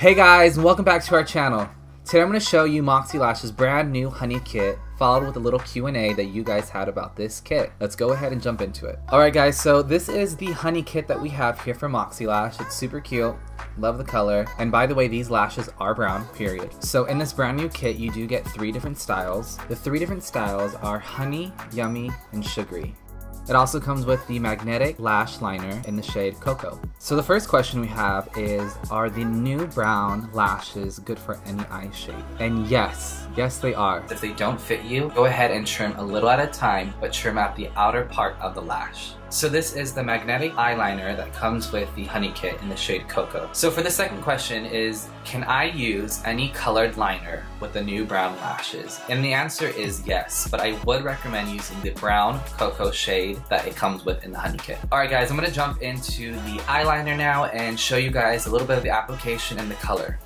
Hey guys, and welcome back to our channel. Today I'm going to show you MOXIELASH's brand new honey kit, followed with a little Q&A that you guys had about this kit. Let's go ahead and jump into it. Alright guys, so this is the honey kit that we have here from MOXIELASH. It's super cute. Love the color. And by the way, these lashes are brown, period. So in this brand new kit, you do get 3 different styles. The 3 different styles are honey, yummy, and sugary. It also comes with the magnetic lash liner in the shade Cocoa. So the first question we have is, are the new brown lashes good for any eye shape? And yes they are. If they don't fit you, go ahead and trim a little at a time, but trim out the outer part of the lash. So this is the magnetic eyeliner that comes with the honey kit in the shade Cocoa. So for the second question is, can I use any colored liner with the new brown lashes? And the answer is yes, but I would recommend using the brown Cocoa shade that it comes with in the honey kit. Alright guys, I'm going to jump into the eyeliner now and show you guys a little bit of the application and the color.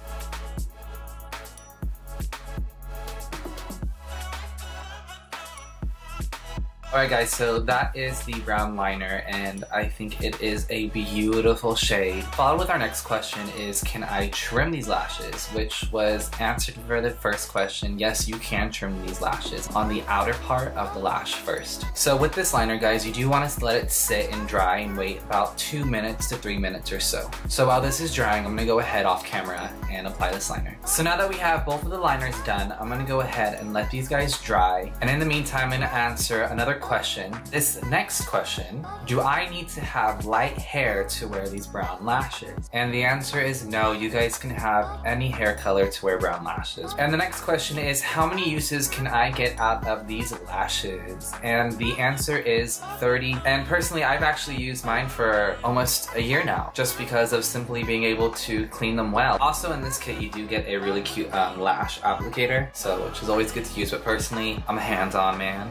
Alright guys, so that is the brown liner and I think it is a beautiful shade. Followed with our next question is, can I trim these lashes? Which was answered for the first question. Yes, you can trim these lashes on the outer part of the lash first. So with this liner guys, you do want to let it sit and dry and wait about 2 minutes to 3 minutes or so. So while this is drying, I'm going to go ahead off camera and apply this liner. So now that we have both of the liners done, I'm going to go ahead and let these guys dry. And in the meantime, I'm going to answer another question. This next question, do I need to have light hair to wear these brown lashes? And the answer is no, you guys can have any hair color to wear brown lashes. And the next question is, how many uses can I get out of these lashes? And the answer is 30. And personally, I've actually used mine for almost a year now, just because of simply being able to clean them well. Also in this kit, you do get a really cute lash applicator, so which is always good to use, but personally, I'm a hands-on man,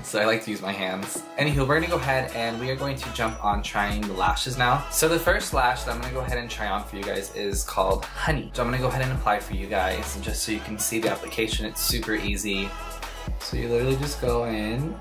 so I like to use my hands. Anywho, we're gonna go ahead and we are going to jump on trying the lashes now. So the first lash that I'm gonna go ahead and try on for you guys is called Honey. So I'm gonna go ahead and apply for you guys, and just so you can see the application, it's super easy. So you literally just go in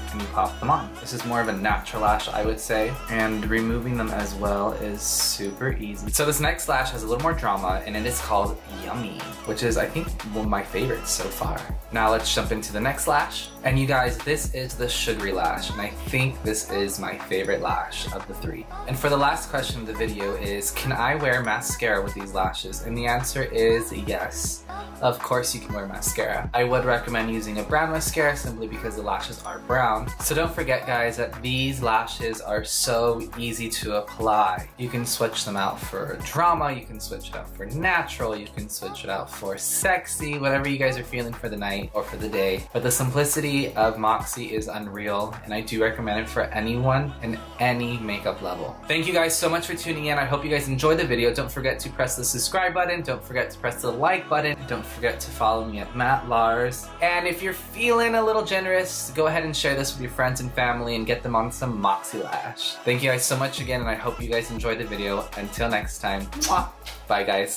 and you pop them on. This is more of a natural lash, I would say, and removing them as well is super easy. So this next lash has a little more drama, and it is called Yummy, which is, I think, one of my favorites so far. Now let's jump into the next lash. And you guys, this is the sugary lash, and I think this is my favorite lash of the 3. And for the last question of the video is, can I wear mascara with these lashes? And the answer is yes. Of course you can wear mascara. I would recommend using a brown mascara simply because the lashes are brown. So don't forget guys that these lashes are so easy to apply. You can switch them out for drama, you can switch it out for natural, you can switch it out for sexy, whatever you guys are feeling for the night or for the day. But the simplicity of Moxie is unreal, and I do recommend it for anyone in any makeup level. Thank you guys so much for tuning in. I hope you guys enjoyed the video. Don't forget to press the subscribe button, don't forget to press the like button, don't forget to follow me at Matt Lars. And if you're feeling a little generous, go ahead and share this with your friends and family and get them on some MOXIELASH. Thank you guys so much again, and I hope you guys enjoyed the video. Until next time, mwah! Bye guys.